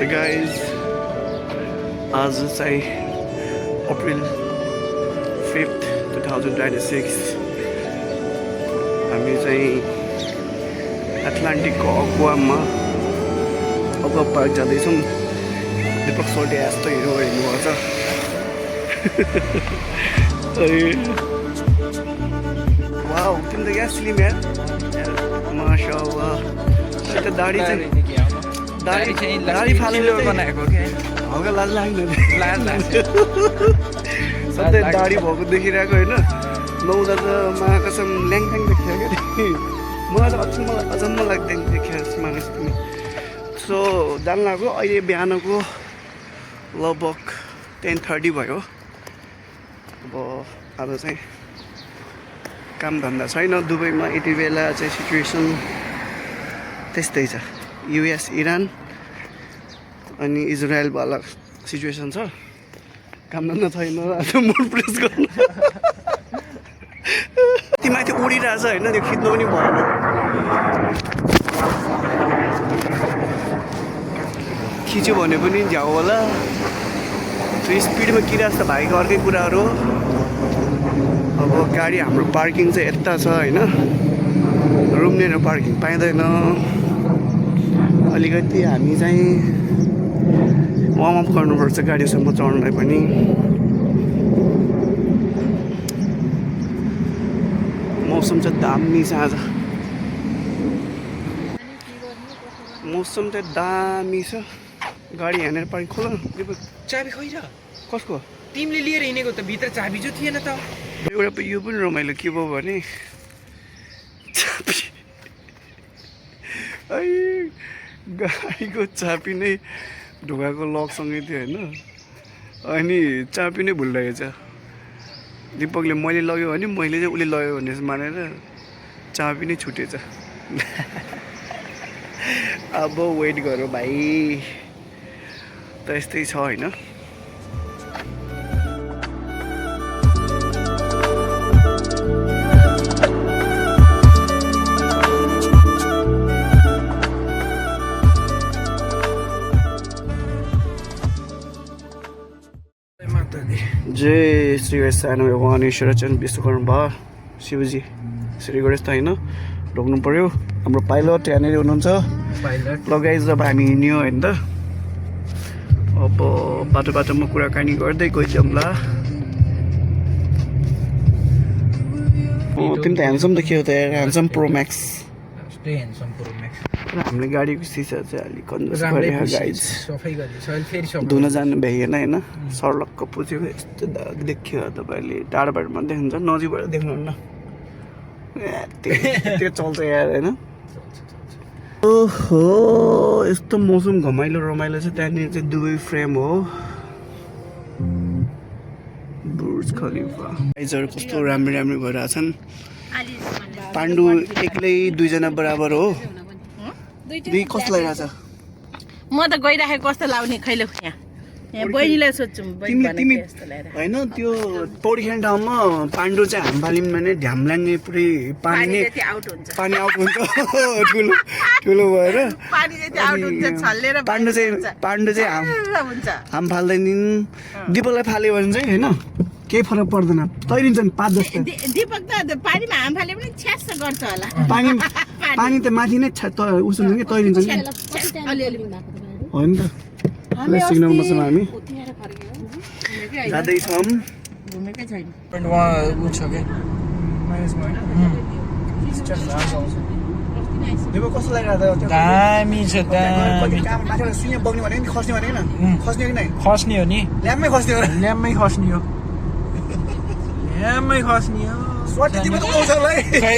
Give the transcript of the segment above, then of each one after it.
Hey guys, आज चाहिँ April 5th 2026 हामी चाहिँ एटलान्टिकको अक्वामा अक्वा पार्क जाँदैछौँ। दीपक सोल्टे यस्तो हिरो हेर्नुभएको छ। वाउ, तिमी त क्या स्लिम यार, माशाअल्लाह। त्यो दाढी चाहिँ दाढी फालेर बनाएको क्या, हल्का लाज लाग्दैन। सधैँ दाढी भएको देखिरहेको होइन, नहुँदा त महाकसम ल्याङफ्याङ देखियो क्या। मलाई त अचम्म लाग्दैन देखेर मानिस पनि। सो जान लाग्यो, अहिले बिहानको लगभग 10:30 भयो। अब आज चाहिँ काम धन्दा छैन दुबईमा। यति बेला चाहिँ सिचुएसन त्यस्तै छ। US इरान अनि इजरायल वाला सिचुएसन छ। काम धन्दा छैन, आज मुड प्रेस गर्नु। यति माथि उडिरहेछ होइन, त्यो खिच्नु पनि भएन। खिच्यो भने पनि झ्याउ होला। त्यो स्पिडमा किराछ त भाइको अर्कै कुराहरू हो। अब गाडी हाम्रो पार्किङ चाहिँ यता छ होइन, रुम लिएर पार्किङ पाइँदैन। अलिकति हामी चाहिँ वार्मअप गर्नुपर्छ गाडीसम्म चढ्नलाई पनि। मौसम चाहिँ दामी छ आज, मौसम चाहिँ दामी छ। गाडी हानेर पार्किङ खोल न। चाबी खोइ र कसको? तिमीले लिएर हिँडेको त, भित्र चाबी जो थिएन त। एउटा यो पनि रमाइलो के भयो भने चाबी, गाडीको चाबी नै ढुङ्गाको लकसँगै थियो होइन, अनि चाबी नै भुलिरहेको छ। दिपकले मैले लग्यो भने मैले चाहिँ उसले लग्यो भने मानेर चाबी नै छुटेछ। अब वेट गरौँ भाइ, त यस्तै छ होइन। जय श्री सानो भगवान ईश्वर चन्द्र विश्वकर्मा शिवजी श्री गणेश त होइन, ढोक्नु पऱ्यो। हाम्रो पाइलट यहाँनिर हुनुहुन्छ। लगाइज अब हामी हिँड्यो होइन त। अब बाटो बाटोमा कुराकानी गर्दै गइजाउँला। तिमी त ह्यान्डसम देखियो त यार, ह्यान्डसम प्रो म्याक्स। हामीले गाडीको सिसा चाहिँ अलिक कन्जस गरे गाइज। धुन जानु भ्याइएन होइन, सर्लक्क पुछेको यस्तो दाग देखियो। तपाईँले टाढोबाटोमा देख्नुहुन्छ, नजिकबाट देख्नुहुन्न। त्यो चल्छ यार होइन। ओहो, यस्तो मौसम घमाइलो रमाइलो छ। त्यहाँनिर चाहिँ दुबई फ्रेम हो, बुर्ज खलिफा। गाइजहरू कस्तो राम्रो राम्रो भइरहेछन्। पाण्डु एक्लै दुईजना बराबर हो। दुई कस्तो लागिरहेछ? म त गइराखेको कस्तो लाउने खैलो यहाँ बहिनीलाई सोध्छु। तिमी होइन, त्यो पौडी खेल्ने ठाउँमा पाण्डु चाहिँ हाम फाल्यौँ भने ढ्याम्लाङ्गे पुरै पानी आउट हुन्छ। ठुलो ठुलो भएर पाण्डु चाहिँ हाम फाल्दैन। दिपकलाई फाल्यो भने चाहिँ होइन केही फरक पर्दैन, तैरिन्छन् 5 जस्तो। दिपक त पानीमा हाम फाले पनि छ्यास गर्छ होला। पानी त माथि नै उसँग कि तैरिन्छन् कि होइन त। सिग्नलमा छौँ हामी, जाँदैछौँ। कस्तो लागिरहेको? दामी छ, दामी। सुइँ बग्ने भने खस्ने भने खस्ने कि नै? खस्ने हो नि, ल्याम्मै खस्ने हो। ल्याम्मै खस्ने हो, ल्याम्मै खस्ने हो। स्वाटी तिमी त पाउँछ होला है।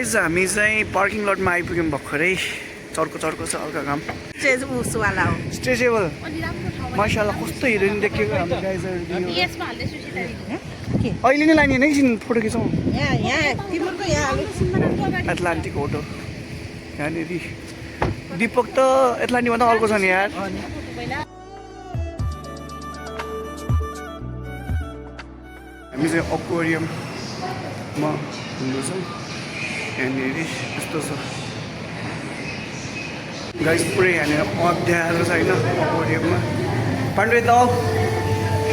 गाइज हामी चाहिँ पार्किङ लटमा आइपुग्यौँ भर्खरै चर्को छ हल्का घाम चेज उसवाला हो स्ट्रेचेबल माशाल्लाह कस्तो हिरोइन देखेको हाम्रो गाइजहरू यसमा हाल्दै सुसिता अहिले नै लाने नै एकछिन फोटो खिचौँ यहाँ तिम्रो यहाँ हाल्दै एटलान्टिक होटल यहाँनिर दिपक त एटलान्टिकभन्दा अर्को छ नि यार हामी चाहिँ अक्वेरियममा हुँदैछौँ यहाँनिर यस्तो छ गाइस पुरै यहाँनिर अँध्यारो छ होइन अक्वेरियममा पाण्डे त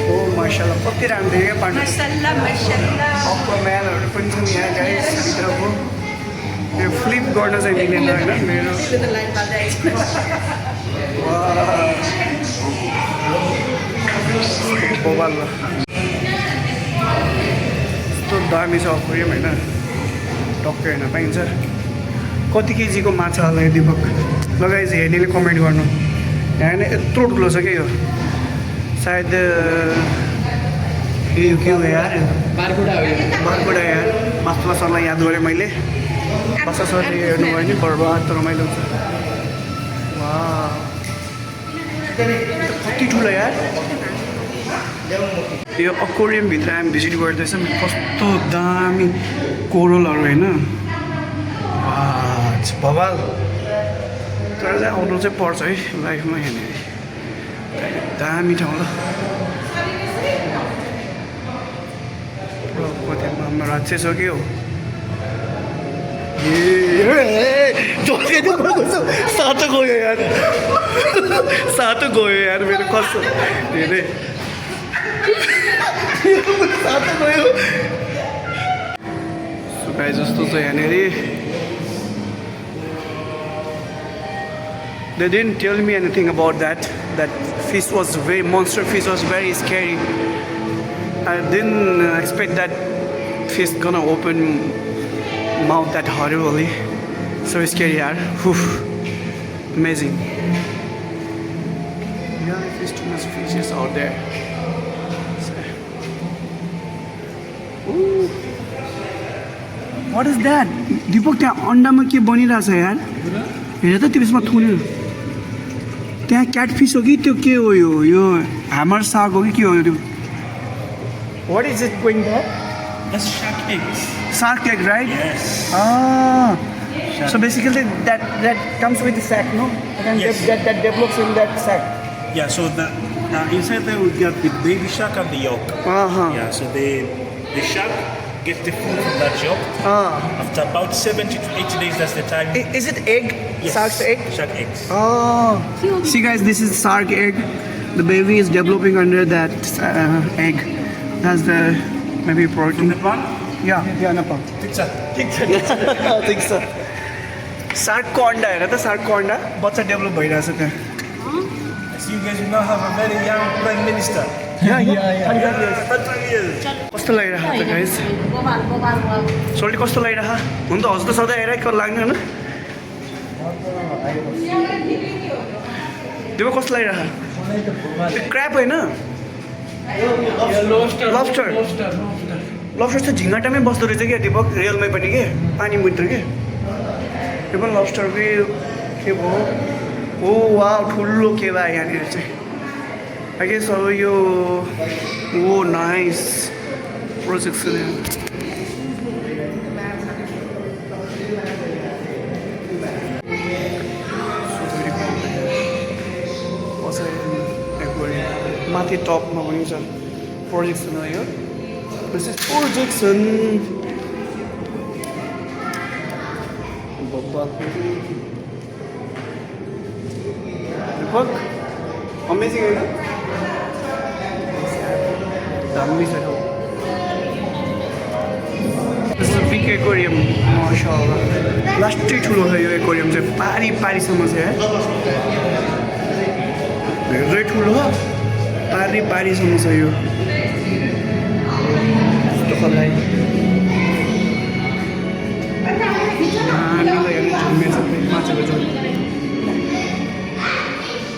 हो माशाल्लाह कति राम्रो देख्यो क्या पाण्डे अक्वाम्यानहरू पनि छन् यहाँ गाइस भित्रको यो फ्लिप गर्न चाहिँ मिलेन होइन मेरो बबाल यस्तो दामी छ अक्वेरियम होइन टक्कै हेर्न पाइन्छ कति केजीको माछा होला यो दिपक लगाइज हेर्नेले कमेन्ट गर्नु यहाँ नै यत्रो ठुलो छ क्या यो सायद यो के हो यार बारकुडा यार मासुमा सरलाई याद गरेँ मैले बसा सरले हेर्नुभयो भने बर्बाद रमाइलो हुन्छ कति ठुलो यार यो अक्वेरियमभित्र हामी भिजिट गर्दैछौँ कस्तो दामी कोरलहरू होइन भवाल तर चाहिँ आउनु चाहिँ पर्छ है लाइफमा यहाँनिर दामी ठाउँ ल कति राज्य छ के हो सातो गयो यार सातो गयो यार मेरो कस्तो हेरे सातो गयो सुकाए जस्तो छ यहाँनिर They didn't tell me anything about that. That fish was monster fish was very scary. I didn't expect that fish gonna open mouth that horribly. So scary, yaar. Amazing. Yeah, there's too much fishes out there. Ooh. What is that? Deepak, त्यहाँ अन्डामा के बनिरहेछ यार हेर त त्यसमा थुन्यो त्यहाँ catfish हो कि त्यो के हो यो ह्यामर सार्क हो कि के हो त्यो what is it going there That's shark eggs. Shark egg, right? Yes. So basically that comes with the sack, no? And Yes. that develops in that sack. Yeah, so inside there we got the baby shark and the yolk. Yeah, so the shark gets the food from that yolk. After about 70 to 80 days, that's the time. Is it egg? Yes. Shark's egg? Shark eggs. See guys, this is shark egg. The baby is developing under that egg. That's the maybe protein. Nepal? Yeah, Nepal. Pizza. ठिक छ सार्कको अन्डा हेर त सार्कको अन्डा बच्चा develop भइरहेछ त्यहाँ So you guys will now have a very young prime minister. कस्तो लागिरहेको त गाइस सोल्टी कस्तो लागिरहेको हुन त हजुर त सधैँ आइरहेको लाग्ने होइन त्यो कस्तो लागिरहेको त्यो क्र्याप होइन लब्स्टर लब्स्टर चाहिँ झिँगाटामै बस्दो रहेछ क्या दिपक रियलमै पनि के पानी मुद्र के त्यो पनि लब्स्टरकै के भयो हो वा ठुलो के भयो यहाँनिर चाहिँ आई गेस अब यो ओ नाइस प्रोजेक्ट छ माथि टपमा पनि छ प्रोजेक्सन हो यो this is projection Deepak amazing होइन दामी छ बिग एक्वेरियम माशाअल्लाह लास्टै ठुलो छ यो एक्वेरियम चाहिँ पारीसम्म छ है धेरै ठुलो पारीसम्म छ यो यस्तो खलाई माछाको झोल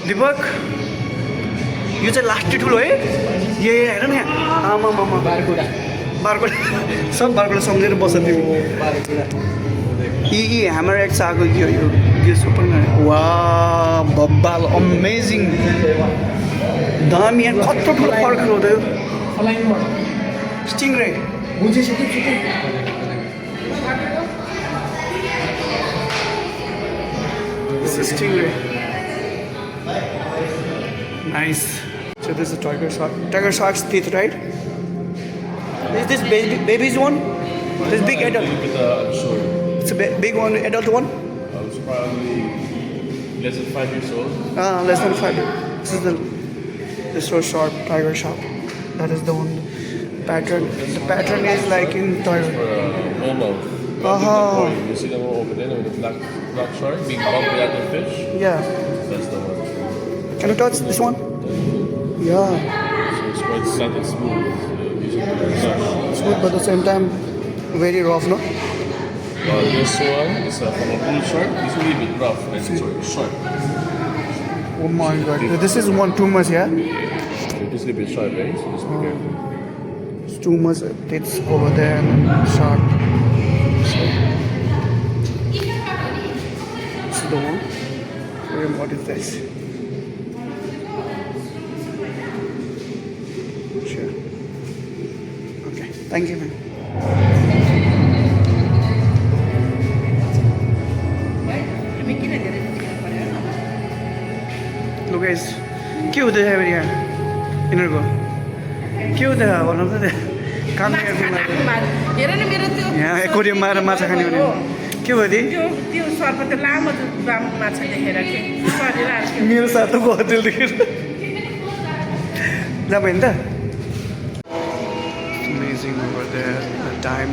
दिपक यो चाहिँ लास्टै ठुलो है ये हेर न आमा बारकुडा सब बारकुडा सम्झेर बस्छ तिमी ह्यामर एक्स आएको यो सुपर वा बब्बाल अमेजिङ दामी यहाँ कत्रो ठुलो फर्क हुँदैन स्टिङरे stingray. Nice. So this is a tiger shark. Tiger shark's teeth, right? Is this baby's one? This big adult. It's a big one, adult one. It's probably less than 5 years old. Less than 5. This is the so sharp tiger shark. That is the one pattern. The pattern is like in tiger. Normal. You see them over there with the black shark being bumped at the fish? Yeah. That's the one. Can you touch this one? Yeah. So it's quite flat and smooth. Smooth, but at the same time, very rough, no? This one is from a bull shark. It's a little bit rough and sharp. Oh my god. This is one too much, yeah? It's a little bit sharp, right? So just be careful. It's too much. It's over there and sharp. This is the one. What is this? Sure. Okay. Thank you, man. Look guys, के हुँदैछ यहाँ यिनीहरूको के हुँदैछ भन्नु त काम हेर न मेरो त्यो यहाँ एकोरियममा आएर माछा खाने भने के भयो दि त्यो सर्प त्यो लामो माछा देखेर के मेरो साथोको होटेल देखेर जा भयो नि त amazing over there the time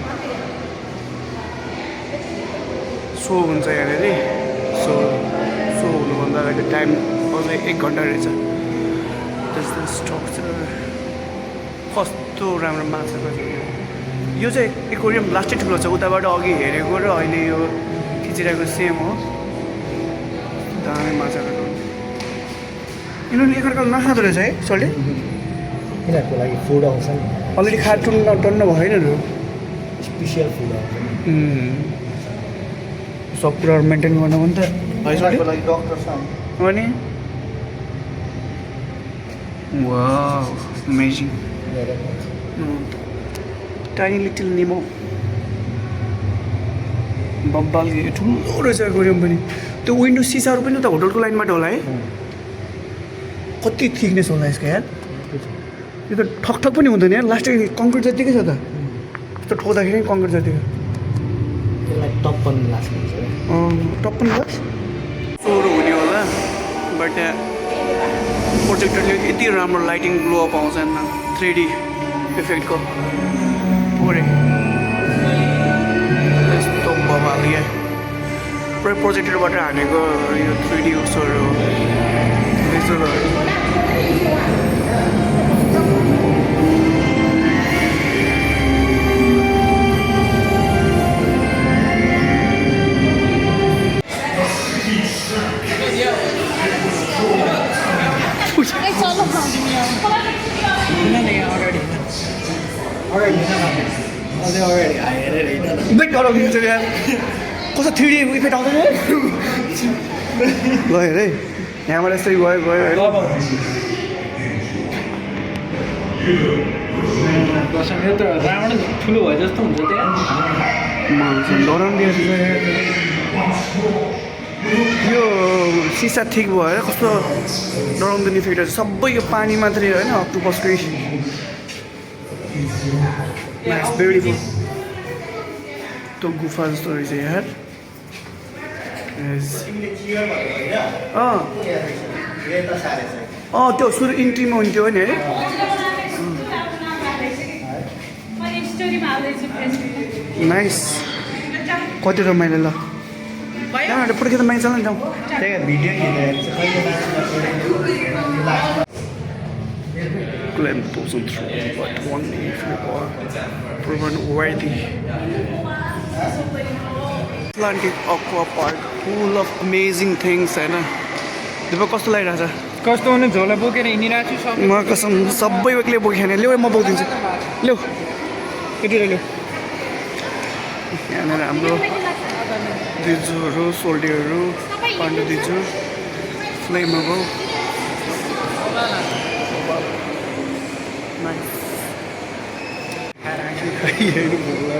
सो हुन्छ यहाँनिर सो हुनुभन्दा अगाडि टाइम अझै 1 घन्टा रहेछ त्यस्तो स्ट्रक्चर कस्तो राम्रो माछा यो चाहिँ एकोरियम लास्टै ठुलो छ उताबाट अघि हेरेको र अहिले यो खिचिरहेको सेम हो दामी माछा यिनीहरूले एकअर्कालाई नखाँदो रहेछ है सरले यिनीहरूको लागि फुड आउँछ नि अलरेडी टन्न भएन स्पेसियल फुड आउँछ सब कुराहरू मेन्टेन गर्नु भने त यिनीहरूको लागि डक्टर छ अनि वाउ अमेजिङ टाइनी लिटिल निमो बब्बाल ठुलो रहेछ एकोरियम पनि त्यो विन्डो सिसाहरू पनि त होटलको लाइनबाट होला है कति थिकनेस होला यसको यार यो त ठकठक पनि हुँदैन यार लास्ट कङ्क्रिट जतिकै छ त यस्तो ठोक्दाखेरि कङ्क्रिट जतिको त्यसलाई टप्पन ग्लास भन्छ टप्पन ग्लास सोरो हुने होला बट प्रोजेक्टरले यति राम्रो लाइटिङ ग्लो अप आउँछ 3D इफेक्टको पुरै यस्तो बबाल या पुरै प्रोजेक्टरबाट हानेको यो 3D उसहरू कस्तो 3D इफेक्ट आउँदैन ल हेर है यहाँबाट यस्तै गयो रावण ठुलो भयो जस्तो हुन्छ त्यहाँ डराउनु यो सिसा ठिक भएर कस्तो डराउँदैन इफेक्टहरू सबै यो पानी मात्रै होइन अक्टोपसकै ब्युटिफुल त्यो गुफा जस्तो रहेछ यार त्यो सुरु इन्ट्रीमा हुन्थ्यो होइन है नाइस कति रमाइलो ल त्यहाँबाट पुर्खे त माइ चल नि जाउँ त्यही video Glenn pulls him through, but one if you are proven worthy. Atlantic Aqua Park, full of amazing things, होइन दिपक कस्तो लागिरहेछ कस्तो हुनु झोला बोकेर हिँडिरहेको छु म कसम सबै एक्लै बोकेन ल्याउ म बोकिदिन्छु ल्याउ केटी ल्याउ यहाँनिर हाम्रो दिजुहरू सोल्डीहरू पाण्डु दिजु फ्लेमेबल हेर्नु भोग्ला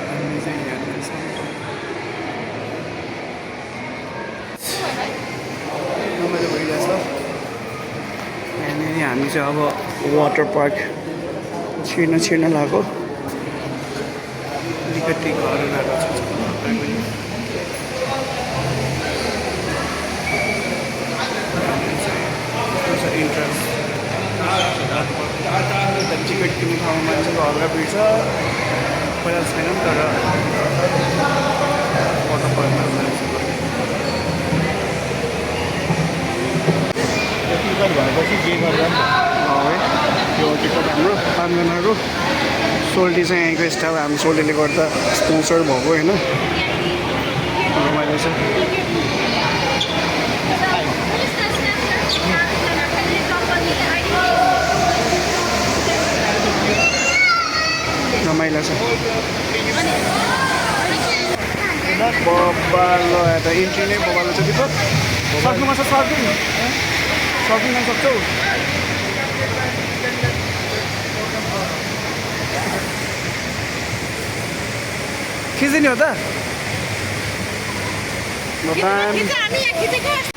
हामी चाहिँ हेर्दैछौँ रमाइलो भइरहेछ यहाँनिर हामी चाहिँ अब वाटर पार्क छिर्न लाग्यो अलिकति घर गएको छ इन्ट्रेन्स टिकट किन्ने ठाउँमा मान्छेको हल्का भिड छ पहिला छैन तर वाटर पार्कमा मान्छेको टिकट भएपछि जे गर्दा है यो टिकट हाम्रो 5 जनाहरू सोल्टी चाहिँ यहीँको स्टाफ हामी सोल्टीले गर्दा स्पोन्सर भएको होइन रमाइलो छ रमाइलो छ बबालो त इन्ट्री नै बबालो छ दिपक सक्नुमा छ सक्नु सक्छौ खिच्ने हो त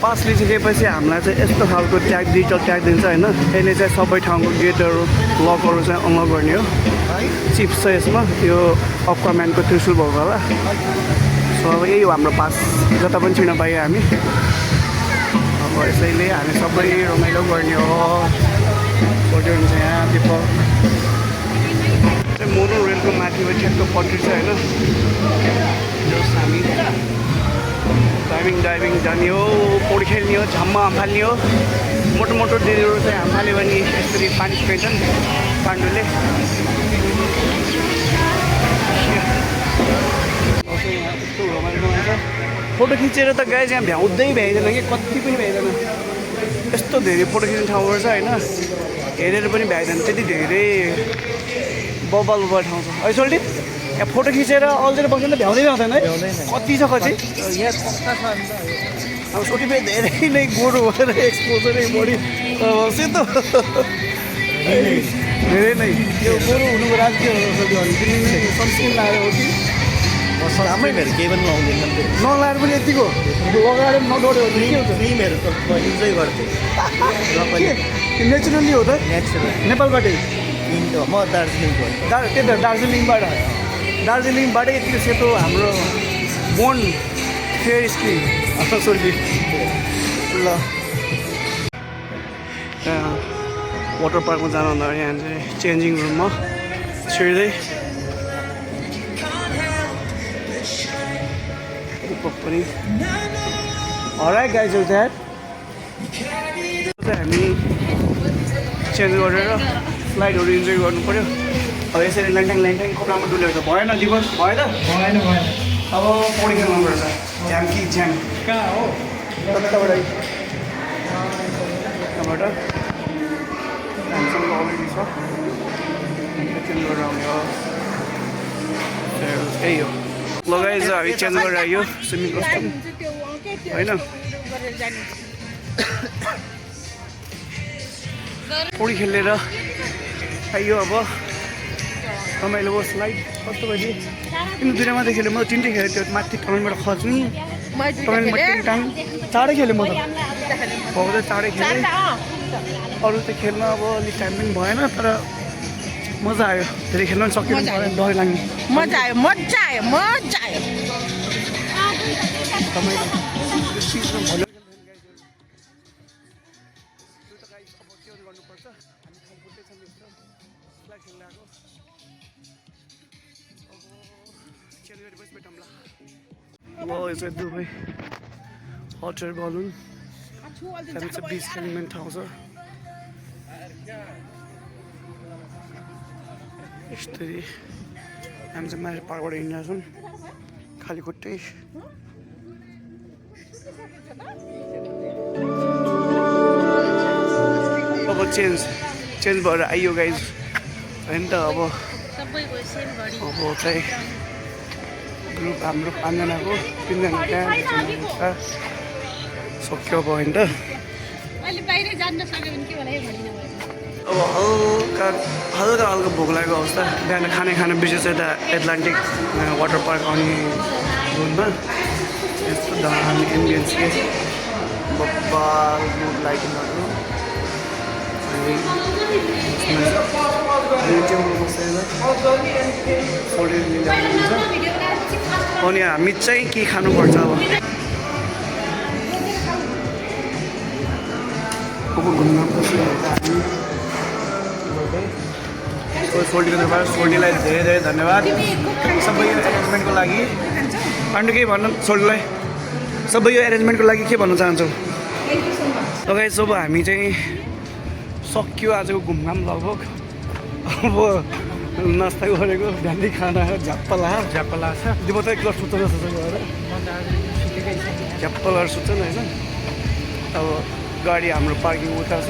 पास लिइसकेपछि हामीलाई चाहिँ यस्तो खालको ट्याग डिजिटल ट्याग दिन्छ होइन यसले चाहिँ सबै ठाउँको गेटहरू लकहरू चाहिँ अनलक गर्ने हो चिप्स छ यसमा यो अक्वाम्यानको त्रिशुल भएको होला सो अब यही हो हाम्रो पास जता पनि छिर्न पायो हामी अब यसैले हामी सबै रमाइलो गर्ने हो फोटो हुन्छ यहाँ दिपक मोनो रेलको माथिबाट ठ्याक्क पट्टी छ होइन जस हामी डाइभिङ जाने हो पौडी खेल्ने हो झम्मा हाम्फाल्ने हो मोटो दिदीहरू चाहिँ हाम्फाल्यो भने यसरी पानी खेल्छन् पाण्डुले फोटो खिचेर त गाइज यहाँ भ्याउँदै भ्याइँदैन कि कति पनि भ्याइँदैन यस्तो धेरै फोटो खिच्ने ठाउँहरू छ होइन हेरेर पनि भ्याइँदैन त्यति धेरै बबल ठाउँ छ है सोल्टी यहाँ फोटो खिचेर अल्झेर बस्यो भने त भ्याउँदैन है कति छ कति अब सोल्टी पनि धेरै नै गोरो भएर एक्सपोजरै बढी सेतो धेरै नै यो गोरो हुनुको राज के हो सनस्क्रिन लगाएर हो कि राम्रै भेट केही पनि लाउँदैन नलाएर पनि यतिको लगाएर नडोऱ्यो भने के हुन्छ क्रिमहरू त युजै गर्थेँ नेचुरली हो त नेचुरल नेपालबाटै म दार्जिलिङको त्यही त दार्जिलिङबाटै यतिको सेतो हाम्रो बोन फेयर स्क्रिन सोल्टी ल वाटर पार्कमा जानुहुँदा यहाँ चाहिँ चेन्जिङ रुममा छिर्दै पनि हराइट गाइज हो द्याट हामी चेन्ज गरेर फ्लाइटहरू इन्जोय गर्नु पऱ्यो अब यसरी ल्याङट्याङ कपडामा डुलेको त भएन दिवस भयो त भएन अब पौडी खेल्नुपर्छ झ्याम कि झ्याम कहाँ हो त्यहाँबाट हामीसँग अलरेडी छ चेन्ज गरेर आउने हो त्यही हो लगाइज हामी चेन्ज गरेर आयो स्विमिङ कस्ट्युम होइन पौडी खेलेर आइयो अब रमाइलो होस् लाइट कस्तो भयो तिमी दुईवटा मात्रै खेल्यो म त तिनटै खेलेँ त्यो माथि टर्नबाट खच्ने टर्नबाट टाइम चाँडै खेलेँ म त भाउ त चाँडै खेलेँ अरू त खेल्न अब अलिक टाइम पनि भएन तर मजा आयो धेरै खेल्न पनि सकिनु भएन डर लाग्ने मजा आयो दुबई हट एयर बलुन त्यहाँदेखि चाहिँ बिच खेल्ने मेन ठाउँ छ यस्तरी हामी चाहिँ माथि पार्कबाट हिँडेका छौँ खाली खुट्टै अब चेन्ज भएर आइयो गाइज होइन त अब चाहिँ ग्रुप हाम्रो 5 जनाको 3 जना त्यहाँ सक्यो अब होइन त अहिले बाहिर जान्न सक्यो भने के होला है भन्नु अब हल्का हल्का भोक लागेको अवस्था बिहान खाना बिर्सेछ यता एटलान्टिक वाटर पार्क आउने रोडमा यस्तो दामी एम्बियन्स के बब्बाल मुड लाइटिङहरू अनि हामी चाहिँ के खानुपर्छ अब घुम्न सोल्टीको तर्फबाट सोल्टीलाई धेरै धन्यवाद सबै यो एरेन्जमेन्टको लागि अन्त केही भन्न सोल्टीलाई सबै यो एरेन्जमेन्टको लागि के भन्न चाहन्छौ तपाईँ सब हामी चाहिँ सक्यो आजको घुमघाम लगभग अब नास्ता गरेको बिहानै खाना झ्याप्प लाग्छ त्यो म त एक सुत्छ जस्तो गएर झ्याप्प लगाएर सुत्छ नि होइन अब गाडी हाम्रो पार्किङ उता छ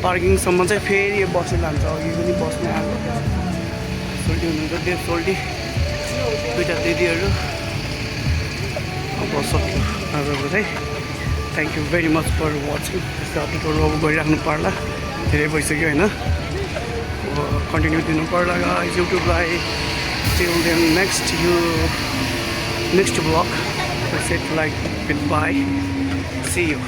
पार्किङसम्म चाहिँ फेरि बसेर लान्छ अघि पनि बस्ने आएको सोल्टी हुनुहुन्छ त्यो सोल्टी दुईवटा दिदीहरू अब सक्यो आजको चाहिँ thank you very much for watching यस्तो अपडेटहरू अब गरिराख्नु पर्ला धेरै भइसक्यो होइन अब कन्टिन्यू दिनु पर्ला युट्युबलाई till then next blog set like with bye see you